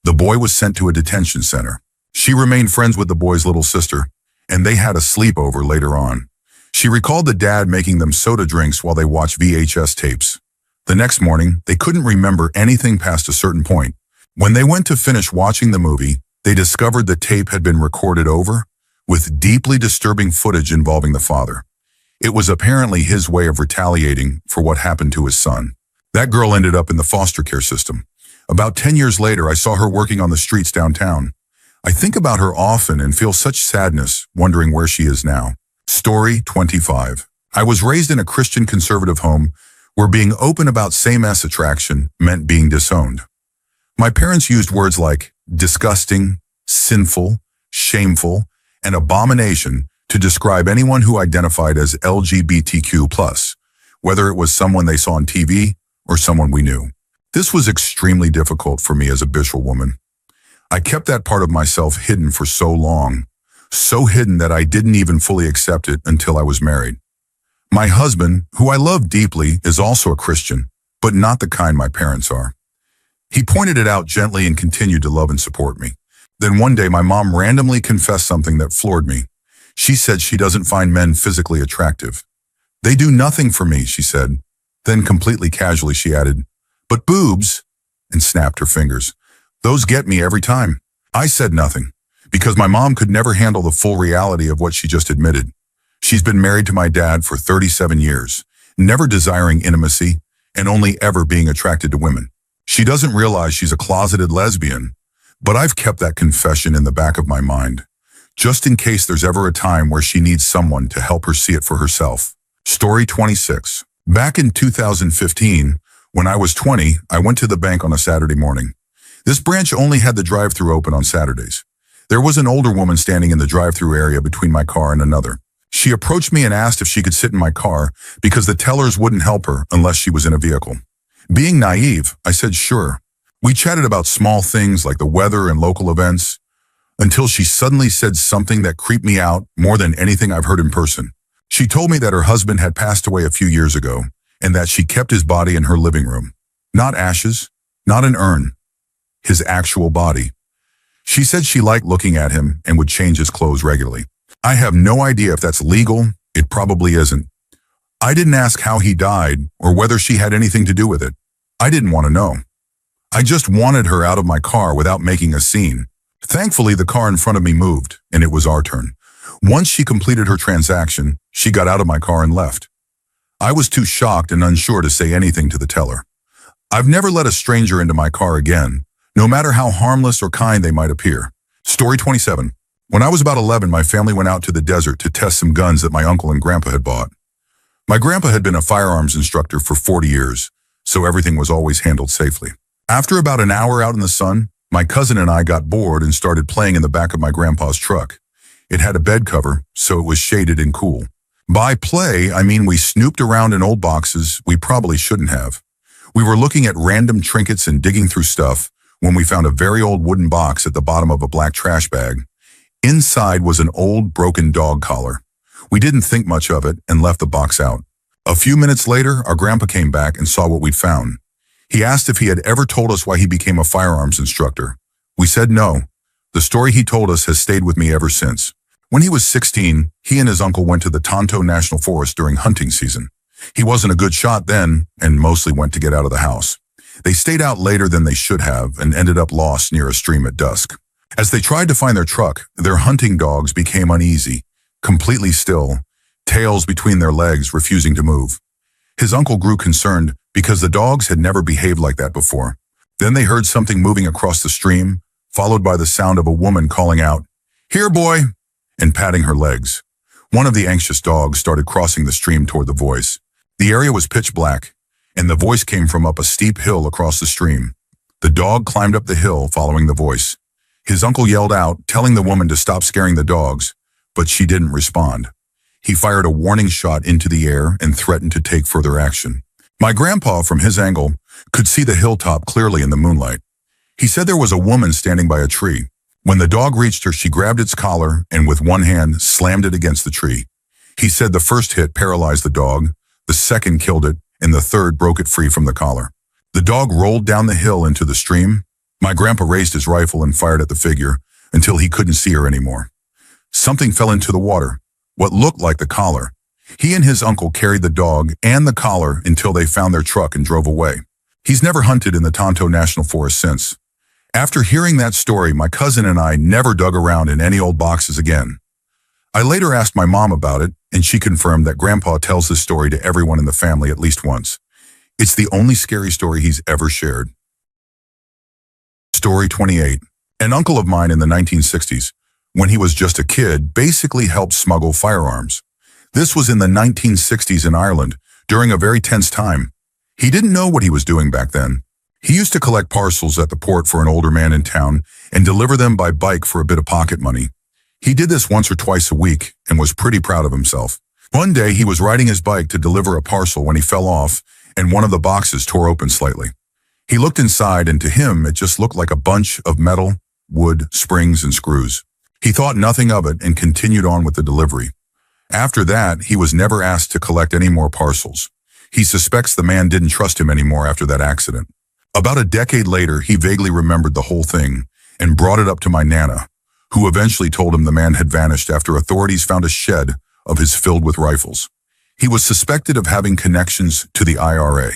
The boy was sent to a detention center. She remained friends with the boy's little sister, and they had a sleepover later on. She recalled the dad making them soda drinks while they watched VHS tapes. The next morning, they couldn't remember anything past a certain point. When they went to finish watching the movie, they discovered the tape had been recorded over, with deeply disturbing footage involving the father. It was apparently his way of retaliating for what happened to his son. That girl ended up in the foster care system. About 10 years later, I saw her working on the streets downtown. I think about her often and feel such sadness, wondering where she is now. Story 25. I was raised in a Christian conservative home where being open about same-sex attraction meant being disowned. My parents used words like disgusting, sinful, shameful, and abomination to describe anyone who identified as LGBTQ+, whether it was someone they saw on TV or someone we knew. This was extremely difficult for me as a bisexual woman. I kept that part of myself hidden for so long, so hidden that I didn't even fully accept it until I was married. My husband, who I love deeply, is also a Christian, but not the kind my parents are. He pointed it out gently and continued to love and support me. Then one day my mom randomly confessed something that floored me. She said she doesn't find men physically attractive. They do nothing for me, she said. Then completely casually she added, but boobs, and snapped her fingers. Those get me every time. I said nothing, because my mom could never handle the full reality of what she just admitted. She's been married to my dad for 37 years, never desiring intimacy, and only ever being attracted to women. She doesn't realize she's a closeted lesbian, but I've kept that confession in the back of my mind, just in case there's ever a time where she needs someone to help her see it for herself. Story 26. Back in 2015, when I was 20, I went to the bank on a Saturday morning. This branch only had the drive-thru open on Saturdays. There was an older woman standing in the drive-thru area between my car and another. She approached me and asked if she could sit in my car because the tellers wouldn't help her unless she was in a vehicle. Being naive, I said sure. We chatted about small things like the weather and local events until she suddenly said something that creeped me out more than anything I've heard in person. She told me that her husband had passed away a few years ago and that she kept his body in her living room. Not ashes, not an urn, his actual body. She said she liked looking at him and would change his clothes regularly. I have no idea if that's legal. It probably isn't. I didn't ask how he died or whether she had anything to do with it. I didn't want to know. I just wanted her out of my car without making a scene. Thankfully, the car in front of me moved, and it was our turn. Once she completed her transaction, she got out of my car and left. I was too shocked and unsure to say anything to the teller. I've never let a stranger into my car again, no matter how harmless or kind they might appear. Story 27. When I was about 11, my family went out to the desert to test some guns that my uncle and grandpa had bought. My grandpa had been a firearms instructor for 40 years, so everything was always handled safely. After about an hour out in the sun, my cousin and I got bored and started playing in the back of my grandpa's truck. It had a bed cover, so it was shaded and cool. By play, I mean we snooped around in old boxes we probably shouldn't have. We were looking at random trinkets and digging through stuff when we found a very old wooden box at the bottom of a black trash bag. Inside was an old, broken dog collar. We didn't think much of it and left the box out. A few minutes later, our grandpa came back and saw what we'd found. He asked if he had ever told us why he became a firearms instructor. We said no. The story he told us has stayed with me ever since. When he was 16, he and his uncle went to the Tonto National Forest during hunting season. He wasn't a good shot then, and mostly went to get out of the house. They stayed out later than they should have and ended up lost near a stream at dusk. As they tried to find their truck, their hunting dogs became uneasy, completely still, tails between their legs, refusing to move. His uncle grew concerned because the dogs had never behaved like that before. Then they heard something moving across the stream, followed by the sound of a woman calling out, "Here, boy," and patting her legs. One of the anxious dogs started crossing the stream toward the voice. The area was pitch black, and the voice came from up a steep hill across the stream. The dog climbed up the hill following the voice. His uncle yelled out, telling the woman to stop scaring the dogs, but she didn't respond. He fired a warning shot into the air and threatened to take further action. My grandpa, from his angle, could see the hilltop clearly in the moonlight. He said there was a woman standing by a tree. When the dog reached her, she grabbed its collar and with one hand slammed it against the tree. He said the first hit paralyzed the dog, the second killed it, and the third broke it free from the collar. The dog rolled down the hill into the stream. My grandpa raised his rifle and fired at the figure until he couldn't see her anymore. Something fell into the water, what looked like the collar. He and his uncle carried the dog and the collar until they found their truck and drove away. He's never hunted in the Tonto National Forest since. After hearing that story, my cousin and I never dug around in any old boxes again. I later asked my mom about it, and she confirmed that Grandpa tells this story to everyone in the family at least once. It's the only scary story he's ever shared. Story 28. An uncle of mine in the 1960s, when he was just a kid, basically helped smuggle firearms. This was in the 1960s in Ireland, during a very tense time. He didn't know what he was doing back then. He used to collect parcels at the port for an older man in town and deliver them by bike for a bit of pocket money. He did this once or twice a week and was pretty proud of himself. One day, he was riding his bike to deliver a parcel when he fell off and one of the boxes tore open slightly. He looked inside and to him, it just looked like a bunch of metal, wood, springs, and screws. He thought nothing of it and continued on with the delivery. After that, he was never asked to collect any more parcels. He suspects the man didn't trust him anymore after that accident. About a decade later, he vaguely remembered the whole thing and brought it up to my Nana, who eventually told him the man had vanished after authorities found a shed of his filled with rifles. He was suspected of having connections to the IRA.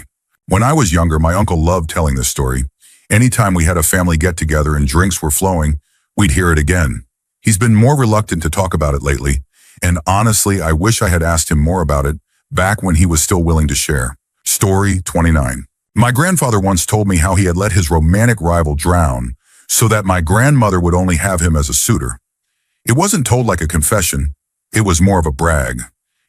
When I was younger, my uncle loved telling this story. Anytime we had a family get-together and drinks were flowing, we'd hear it again. He's been more reluctant to talk about it lately, and honestly, I wish I had asked him more about it back when he was still willing to share. Story 29. My grandfather once told me how he had let his romantic rival drown so that my grandmother would only have him as a suitor. It wasn't told like a confession. It was more of a brag.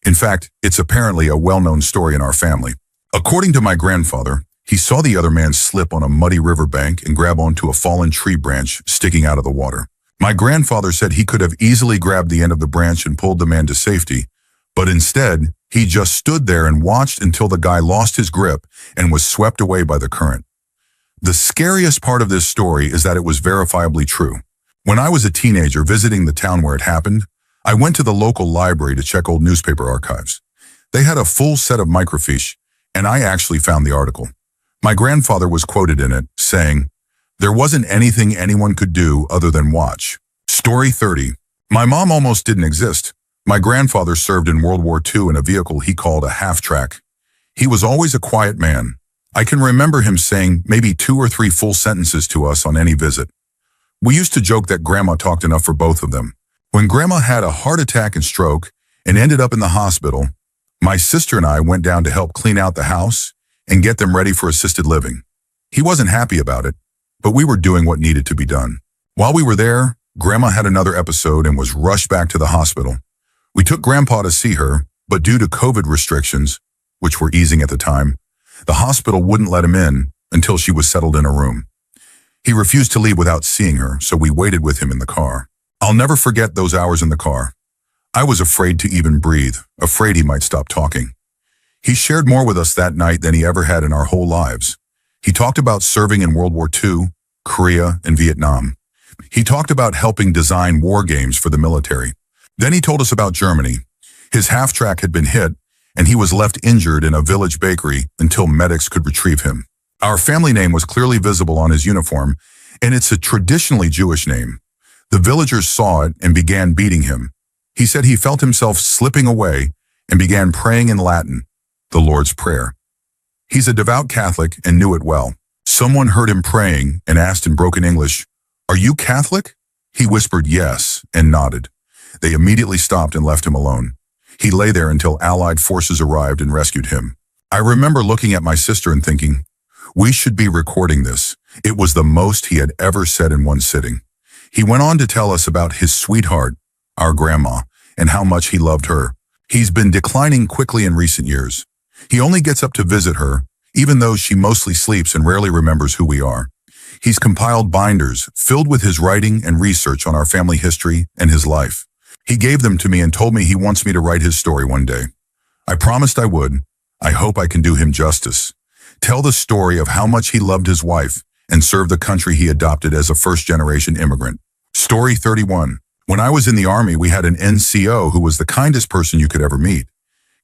In fact, it's apparently a well-known story in our family. According to my grandfather, he saw the other man slip on a muddy riverbank and grab onto a fallen tree branch sticking out of the water. My grandfather said he could have easily grabbed the end of the branch and pulled the man to safety, but instead, he just stood there and watched until the guy lost his grip and was swept away by the current. The scariest part of this story is that it was verifiably true. When I was a teenager visiting the town where it happened, I went to the local library to check old newspaper archives. They had a full set of microfiche, and I actually found the article. My grandfather was quoted in it, saying, "There wasn't anything anyone could do other than watch." Story 30. My mom almost didn't exist. My grandfather served in World War II in a vehicle he called a half-track. He was always a quiet man. I can remember him saying maybe 2 or 3 full sentences to us on any visit. We used to joke that Grandma talked enough for both of them. When Grandma had a heart attack and stroke and ended up in the hospital, my sister and I went down to help clean out the house and get them ready for assisted living. He wasn't happy about it, but we were doing what needed to be done. While we were there, Grandma had another episode and was rushed back to the hospital. We took Grandpa to see her, but due to COVID restrictions, which were easing at the time, the hospital wouldn't let him in until she was settled in a room. He refused to leave without seeing her, so we waited with him in the car. I'll never forget those hours in the car. I was afraid to even breathe, afraid he might stop talking. He shared more with us that night than he ever had in our whole lives. He talked about serving in World War II, Korea, and Vietnam. He talked about helping design war games for the military. Then he told us about Germany. His half-track had been hit, and he was left injured in a village bakery until medics could retrieve him. Our family name was clearly visible on his uniform, and it's a traditionally Jewish name. The villagers saw it and began beating him. He said he felt himself slipping away and began praying in Latin, the Lord's Prayer. He's a devout Catholic and knew it well. Someone heard him praying and asked in broken English, "Are you Catholic?" He whispered yes and nodded. They immediately stopped and left him alone. He lay there until Allied forces arrived and rescued him. I remember looking at my sister and thinking, we should be recording this. It was the most he had ever said in one sitting. He went on to tell us about his sweetheart, our grandma, and how much he loved her. He's been declining quickly in recent years. He only gets up to visit her, even though she mostly sleeps and rarely remembers who we are. He's compiled binders filled with his writing and research on our family history and his life. He gave them to me and told me he wants me to write his story one day. I promised I would. I hope I can do him justice. Tell the story of how much he loved his wife and served the country he adopted as a first-generation immigrant. Story 31. When I was in the Army, we had an NCO who was the kindest person you could ever meet.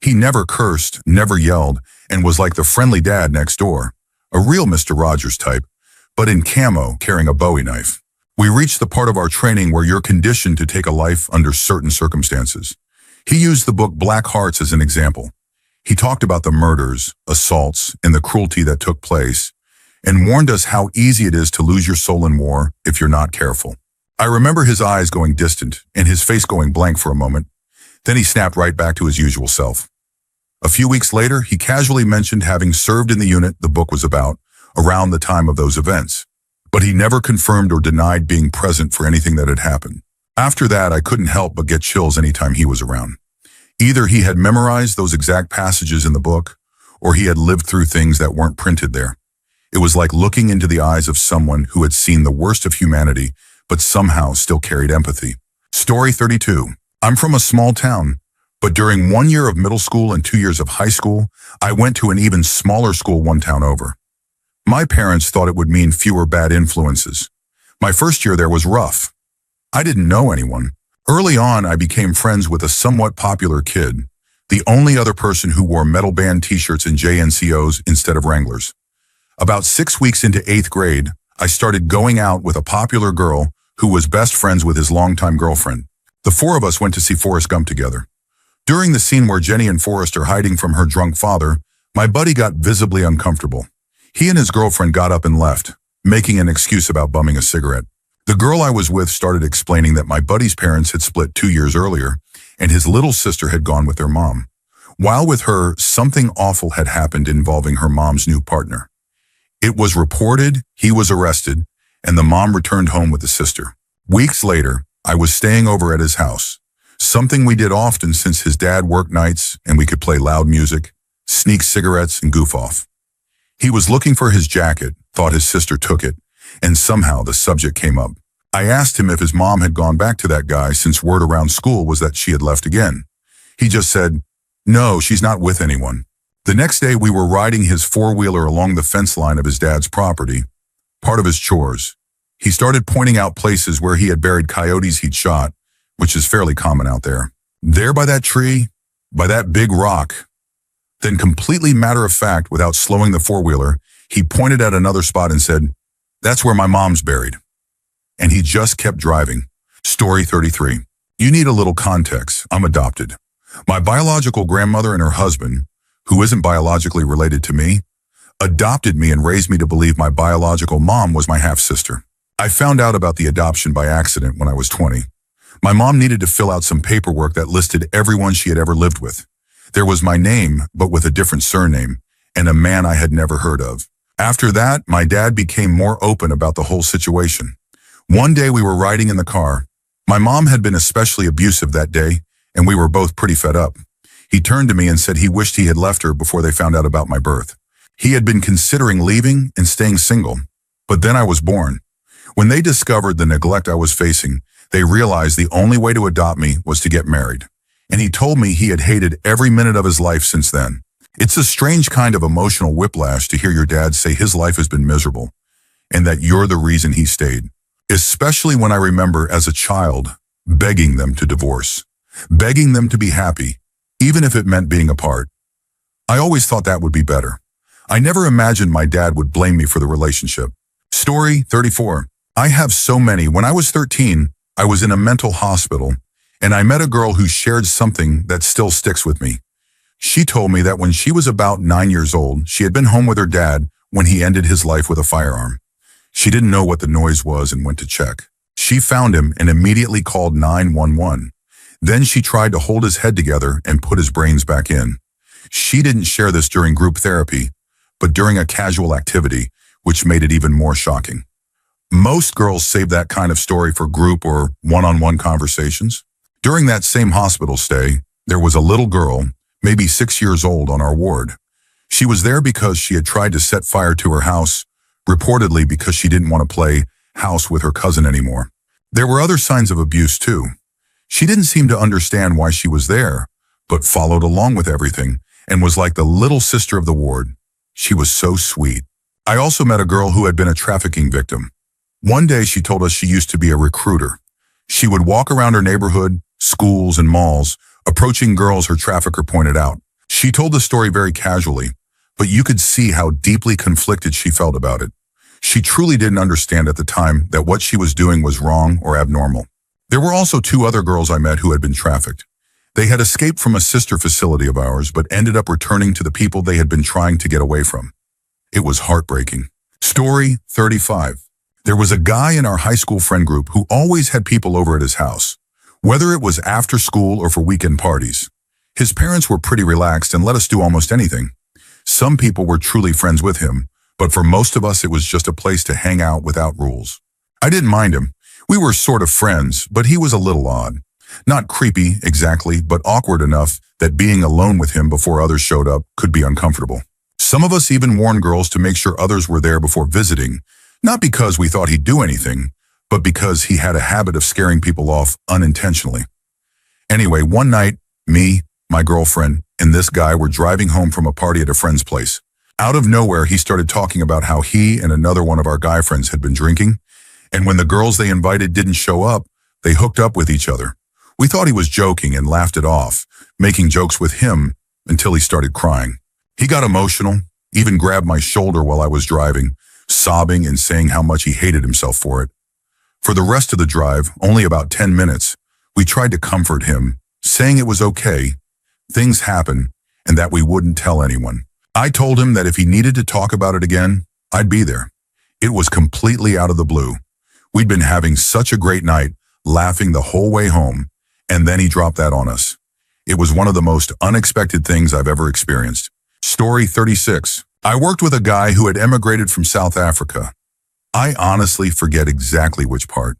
He never cursed, never yelled, and was like the friendly dad next door. A real Mr. Rogers type, but in camo, carrying a Bowie knife. We reached the part of our training where you're conditioned to take a life under certain circumstances. He used the book Black Hearts as an example. He talked about the murders, assaults, and the cruelty that took place, and warned us how easy it is to lose your soul in war if you're not careful. I remember his eyes going distant and his face going blank for a moment. Then he snapped right back to his usual self. A few weeks later, he casually mentioned having served in the unit the book was about, around the time of those events. But he never confirmed or denied being present for anything that had happened. After that, I couldn't help but get chills anytime he was around. Either he had memorized those exact passages in the book, or he had lived through things that weren't printed there. It was like looking into the eyes of someone who had seen the worst of humanity, but somehow still carried empathy. Story 32. I'm from a small town, but during 1 year of middle school and 2 years of high school, I went to an even smaller school one town over. My parents thought it would mean fewer bad influences. My first year there was rough. I didn't know anyone. Early on, I became friends with a somewhat popular kid, the only other person who wore metal band t-shirts and JNCOs instead of Wranglers. About 6 weeks into 8th grade, I started going out with a popular girl who was best friends with his longtime girlfriend. The four of us went to see Forrest Gump together. During the scene where Jenny and Forrest are hiding from her drunk father, my buddy got visibly uncomfortable. He and his girlfriend got up and left, making an excuse about bumming a cigarette. The girl I was with started explaining that my buddy's parents had split 2 years earlier, and his little sister had gone with their mom. While with her, something awful had happened involving her mom's new partner. It was reported, he was arrested, and the mom returned home with the sister. Weeks later, I was staying over at his house, something we did often since his dad worked nights and we could play loud music, sneak cigarettes, and goof off. He was looking for his jacket, thought his sister took it, and somehow the subject came up. I asked him if his mom had gone back to that guy since word around school was that she had left again. He just said, "No, she's not with anyone." The next day we were riding his four-wheeler along the fence line of his dad's property, part of his chores. He started pointing out places where he had buried coyotes he'd shot, which is fairly common out there. There by that tree, by that big rock. Then completely matter-of-fact, without slowing the four-wheeler, he pointed at another spot and said, "That's where my mom's buried." And he just kept driving. Story 33. You need a little context. I'm adopted. My biological grandmother and her husband, who isn't biologically related to me, adopted me and raised me to believe my biological mom was my half-sister. I found out about the adoption by accident when I was 20. My mom needed to fill out some paperwork that listed everyone she had ever lived with. There was my name, but with a different surname, and a man I had never heard of. After that, my dad became more open about the whole situation. One day we were riding in the car. My mom had been especially abusive that day, and we were both pretty fed up. He turned to me and said he wished he had left her before they found out about my birth. He had been considering leaving and staying single, but then I was born. When they discovered the neglect I was facing, they realized the only way to adopt me was to get married. And he told me he had hated every minute of his life since then. It's a strange kind of emotional whiplash to hear your dad say his life has been miserable and that you're the reason he stayed. Especially when I remember as a child begging them to divorce, begging them to be happy, even if it meant being apart. I always thought that would be better. I never imagined my dad would blame me for the relationship. Story 34. I have so many. When I was 13, I was in a mental hospital, and I met a girl who shared something that still sticks with me. She told me that when she was about 9 years old, she had been home with her dad when he ended his life with a firearm. She didn't know what the noise was and went to check. She found him and immediately called 911. Then she tried to hold his head together and put his brains back in. She didn't share this during group therapy, but during a casual activity, which made it even more shocking. Most girls save that kind of story for group or one-on-one conversations. During that same hospital stay, there was a little girl, maybe 6 years old, on our ward. She was there because she had tried to set fire to her house, reportedly because she didn't want to play house with her cousin anymore. There were other signs of abuse too. She didn't seem to understand why she was there, but followed along with everything and was like the little sister of the ward. She was so sweet. I also met a girl who had been a trafficking victim. One day she told us she used to be a recruiter. She would walk around her neighborhood, schools, and malls, approaching girls her trafficker pointed out. She told the story very casually, but you could see how deeply conflicted she felt about it. She truly didn't understand at the time that what she was doing was wrong or abnormal. There were also 2 other girls I met who had been trafficked. They had escaped from a sister facility of ours, but ended up returning to the people they had been trying to get away from. It was heartbreaking. Story 35. There was a guy in our high school friend group who always had people over at his house, whether it was after school or for weekend parties. His parents were pretty relaxed and let us do almost anything. Some people were truly friends with him, but for most of us it was just a place to hang out without rules. I didn't mind him. We were sort of friends, but he was a little odd. Not creepy, exactly, but awkward enough that being alone with him before others showed up could be uncomfortable. Some of us even warned girls to make sure others were there before visiting, not because we thought he'd do anything, but because he had a habit of scaring people off unintentionally. Anyway, one night, me, my girlfriend, and this guy were driving home from a party at a friend's place. Out of nowhere, he started talking about how he and another one of our guy friends had been drinking, and when the girls they invited didn't show up, they hooked up with each other. We thought he was joking and laughed it off, making jokes with him until he started crying. He got emotional, even grabbed my shoulder while I was driving, sobbing and saying how much he hated himself for it. For the rest of the drive, only about 10 minutes, we tried to comfort him, saying it was okay, things happen, and that we wouldn't tell anyone. I told him that if he needed to talk about it again, I'd be there. It was completely out of the blue. We'd been having such a great night, laughing the whole way home, and then he dropped that on us. It was one of the most unexpected things I've ever experienced. Story 36. I worked with a guy who had emigrated from South Africa. I honestly forget exactly which part.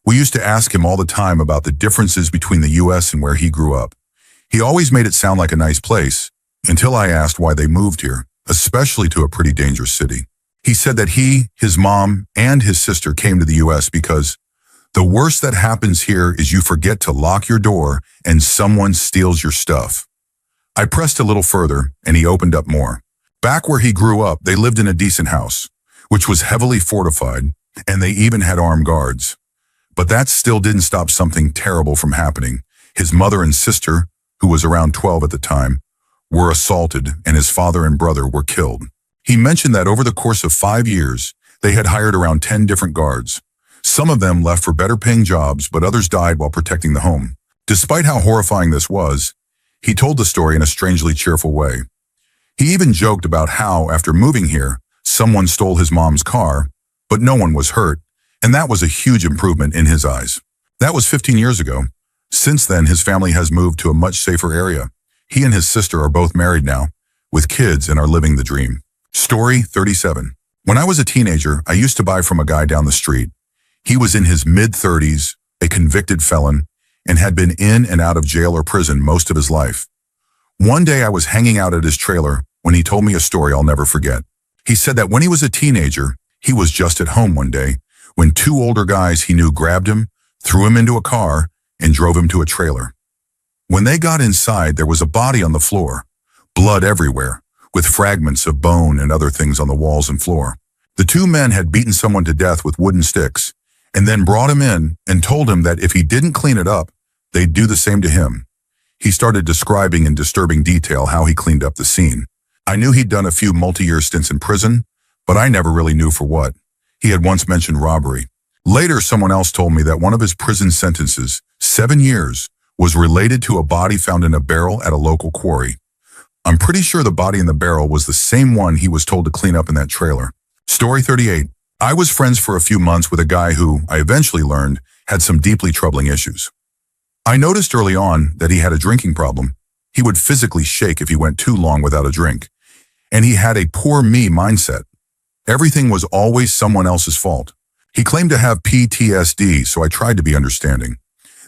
We used to ask him all the time about the differences between the US and where he grew up. He always made it sound like a nice place, until I asked why they moved here, especially to a pretty dangerous city. He said that he, his mom, and his sister came to the US because the worst that happens here is you forget to lock your door and someone steals your stuff. I pressed a little further, and he opened up more. Back where he grew up, they lived in a decent house, which was heavily fortified, and they even had armed guards. But that still didn't stop something terrible from happening. His mother and sister, who was around 12 at the time, were assaulted, and his father and brother were killed. He mentioned that over the course of 5 years, they had hired around 10 different guards. Some of them left for better-paying jobs, but others died while protecting the home. Despite how horrifying this was, he told the story in a strangely cheerful way. He even joked about how, after moving here, someone stole his mom's car, but no one was hurt, And that was a huge improvement in his eyes. That was 15 years ago. Since then, his family has moved to a much safer area. He and his sister are both married now, with kids, and are living the dream. Story 37. When I was a teenager, I used to buy from a guy down the street. He was in his mid-30s, a convicted felon, and had been in and out of jail or prison most of his life. One day I was hanging out at his trailer when he told me a story I'll never forget. He said that when he was a teenager, he was just at home one day when two older guys he knew grabbed him, threw him into a car, and drove him to a trailer. When they got inside, there was a body on the floor, blood everywhere, with fragments of bone and other things on the walls and floor. The two men had beaten someone to death with wooden sticks, and then brought him in and told him that if he didn't clean it up, they'd do the same to him. He started describing in disturbing detail how he cleaned up the scene. I knew he'd done a few multi-year stints in prison, but I never really knew for what. He had once mentioned robbery. Later, someone else told me that one of his prison sentences, 7 years, was related to a body found in a barrel at a local quarry. I'm pretty sure the body in the barrel was the same one he was told to clean up in that trailer. Story 38. I was friends for a few months with a guy who, I eventually learned, had some deeply troubling issues. I noticed early on that he had a drinking problem. He would physically shake if he went too long without a drink. And he had a poor me mindset. Everything was always someone else's fault. He claimed to have PTSD, so I tried to be understanding.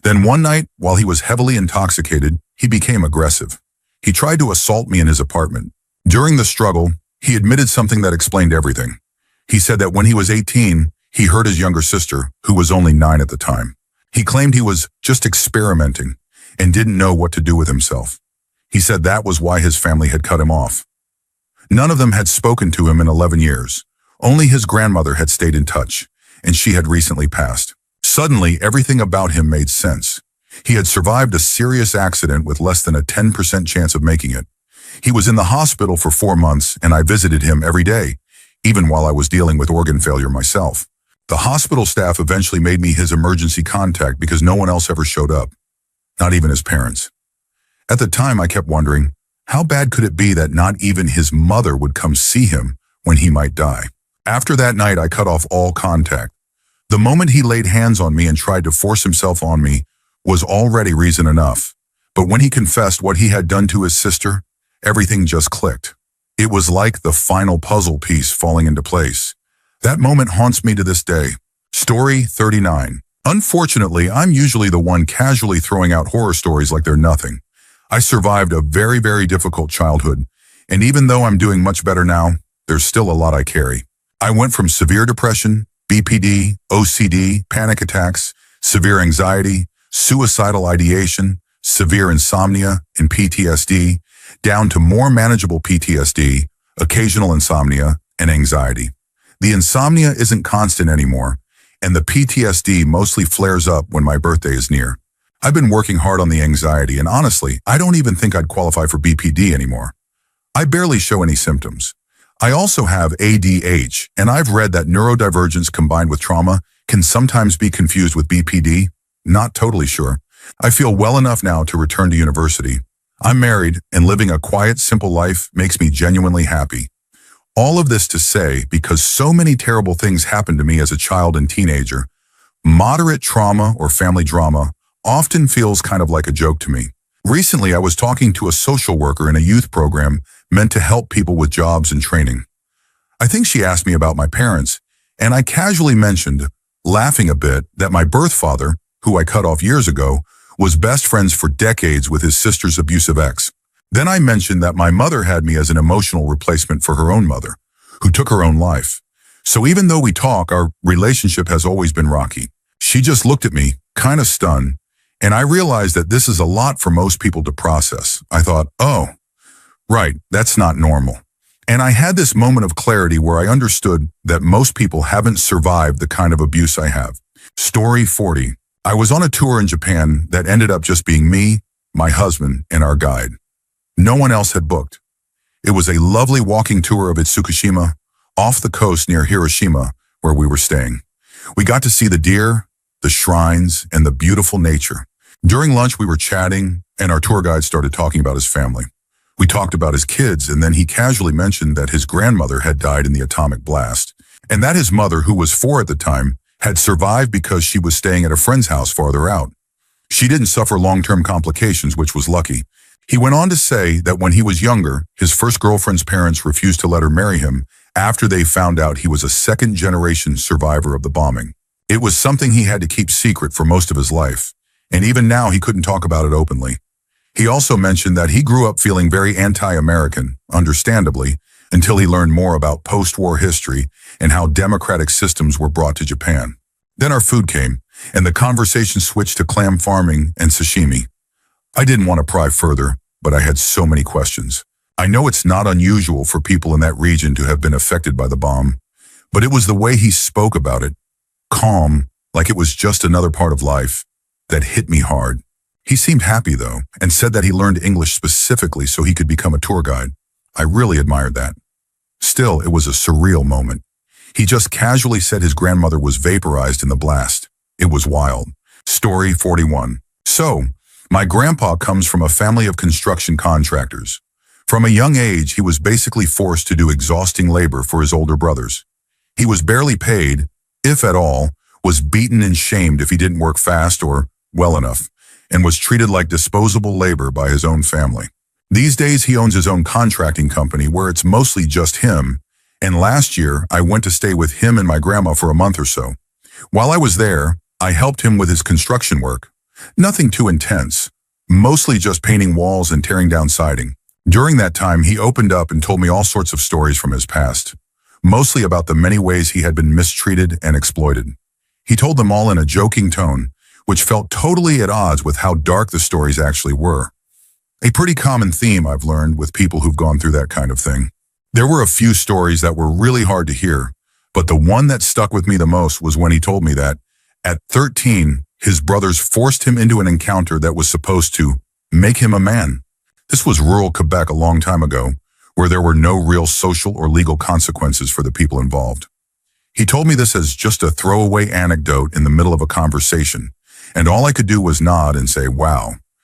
Then one night, while he was heavily intoxicated, he became aggressive. He tried to assault me in his apartment. During the struggle, he admitted something that explained everything. He said that when he was 18, he hurt his younger sister, who was only 9 at the time. He claimed he was just experimenting and didn't know what to do with himself. He said that was why his family had cut him off. None of them had spoken to him in 11 years. Only his grandmother had stayed in touch, and she had recently passed. Suddenly, everything about him made sense. He had survived a serious accident with less than a 10% chance of making it. He was in the hospital for 4 months, and I visited him every day, even while I was dealing with organ failure myself. The hospital staff eventually made me his emergency contact because no one else ever showed up, not even his parents. At the time, I kept wondering, how bad could it be that not even his mother would come see him when he might die? After that night, I cut off all contact. The moment he laid hands on me and tried to force himself on me was already reason enough. But when he confessed what he had done to his sister, everything just clicked. It was like the final puzzle piece falling into place. That moment haunts me to this day. Story 39. Unfortunately, I'm usually the one casually throwing out horror stories like they're nothing. I survived a very, very difficult childhood, and even though I'm doing much better now, there's still a lot I carry. I went from severe depression, BPD, OCD, panic attacks, severe anxiety, suicidal ideation, severe insomnia, and PTSD, down to more manageable PTSD, occasional insomnia, and anxiety. The insomnia isn't constant anymore, and the PTSD mostly flares up when my birthday is near. I've been working hard on the anxiety, and honestly, I don't even think I'd qualify for BPD anymore. I barely show any symptoms. I also have ADH, and I've read that neurodivergence combined with trauma can sometimes be confused with BPD. Not totally sure. I feel well enough now to return to university. I'm married, and living a quiet, simple life makes me genuinely happy. All of this to say, because so many terrible things happened to me as a child and teenager, moderate trauma or family drama often feels kind of like a joke to me. Recently, I was talking to a social worker in a youth program meant to help people with jobs and training. I think she asked me about my parents, and I casually mentioned, laughing a bit, that my birth father, who I cut off years ago, was best friends for decades with his sister's abusive ex. Then I mentioned that my mother had me as an emotional replacement for her own mother, who took her own life. So even though we talk, our relationship has always been rocky. She just looked at me, kind of stunned, and I realized that this is a lot for most people to process. I thought, oh, right, that's not normal. And I had this moment of clarity where I understood that most people haven't survived the kind of abuse I have. Story 40. I was on a tour in Japan that ended up just being me, my husband, and our guide. No one else had booked. It was a lovely walking tour of Itsukushima, off the coast near Hiroshima, where we were staying. We got to see the deer, the shrines, and the beautiful nature. During lunch, we were chatting, and our tour guide started talking about his family. We talked about his kids, and then he casually mentioned that his grandmother had died in the atomic blast, and that his mother, who was 4 at the time, had survived because she was staying at a friend's house farther out. She didn't suffer long-term complications, which was lucky. He went on to say that when he was younger, his first girlfriend's parents refused to let her marry him after they found out he was a second-generation survivor of the bombing. It was something he had to keep secret for most of his life, and even now he couldn't talk about it openly. He also mentioned that he grew up feeling very anti-American, understandably, until he learned more about post-war history and how democratic systems were brought to Japan. Then our food came, and the conversation switched to clam farming and sashimi. I didn't want to pry further, but I had so many questions. I know it's not unusual for people in that region to have been affected by the bomb, but it was the way he spoke about it, calm, like it was just another part of life, that hit me hard. He seemed happy, though, and said that he learned English specifically so he could become a tour guide. I really admired that. Still, it was a surreal moment. He just casually said his grandmother was vaporized in the blast. It was wild. Story 41. So, my grandpa comes from a family of construction contractors. From a young age, he was basically forced to do exhausting labor for his older brothers. He was barely paid, if at all, was beaten and shamed if he didn't work fast or well enough, and was treated like disposable labor by his own family. These days, he owns his own contracting company where it's mostly just him, and last year, I went to stay with him and my grandma for a month or so. While I was there, I helped him with his construction work. Nothing too intense, mostly just painting walls and tearing down siding. During that time, he opened up and told me all sorts of stories from his past, mostly about the many ways he had been mistreated and exploited. He told them all in a joking tone, which felt totally at odds with how dark the stories actually were. A pretty common theme I've learned with people who've gone through that kind of thing. There were a few stories that were really hard to hear, but the one that stuck with me the most was when he told me that, at 13, his brothers forced him into an encounter that was supposed to make him a man. This was rural Quebec a long time ago, where there were no real social or legal consequences for the people involved. He told me this as just a throwaway anecdote in the middle of a conversation, and all I could do was nod and say, wow.